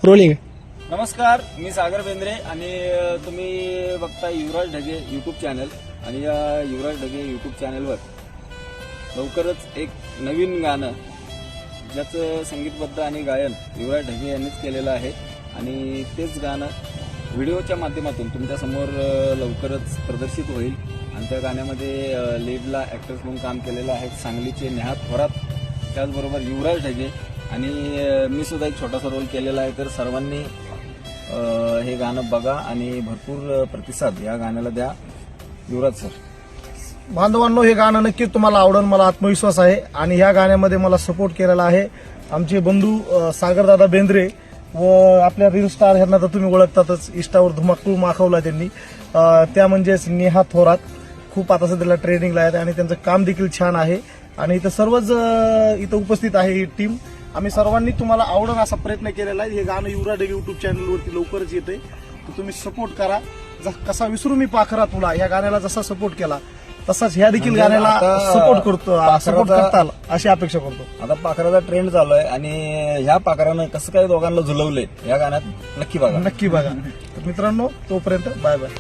Rolling. नमस्कार, मी सागर बेंद्रे आणि तुम्ही बघता युवराज ढगे युट्यूब चॅनल. आणि या युवराज ढगे युट्यूब चॅनलवर लवकरच एक नवीन गाणं ज्याचं संगीतबद्ध आणि गायन युवराज ढगे यांनीच केलेलं आहे आणि तेच गाणं व्हिडिओच्या माध्यमातून तुमच्यासमोर लवकरच प्रदर्शित होईल. आणि त्या गाण्यामध्ये लीडला ॲक्टर्स म्हणून काम केलेलं आहे सांगलीचे नेहा थोरात, त्याचबरोबर युवराज ढगे आणि मी सुद्धा एक छोटासा रोल केलेला आहे. तर सर्वांनी हे गाणं बघा आणि भरपूर प्रतिसाद या गाण्याला द्या. युवराज सर. बांधवांनो, हे गाणं नक्कीच तुम्हाला आवडेल, मला आत्मविश्वास आहे. आणि ह्या गाण्यामध्ये मला सपोर्ट केलेला आहे आमचे बंधू सागरदादा बेंद्रे व आपल्या रील स्टार ह्यांना तर तुम्ही ओळखतातच, इन्स्टावर धुमाकूळ माखवला त्यांनी. त्या म्हणजेच नेहा थोरात खूप आता सध्याला ट्रेनिंगला आहेत आणि त्यांचं काम देखील छान आहे. आणि इथं सर्वच इथं उपस्थित आहे ही टीम. आम्ही सर्वांनी तुम्हाला आवडून असा प्रयत्न केलेला आहे. हे गाणं युवराज ढगे युट्यूब चॅनलवरती लवकरच येते, तर तुम्ही सपोर्ट करा. कसा विसरू मी पाखरा तुला, या गाण्याला जसा सपोर्ट केला तसाच ह्या देखील गाण्याला सपोर्ट करताल अशी अपेक्षा करतो. आता पाखराचा ट्रेंड चालू आहे आणि ह्या पाखरानं कसं काय दोघांना झुलवलंय या गाण्यात नक्की बघा. नक्की बघा. तर मित्रांनो, तोपर्यंत बाय बाय.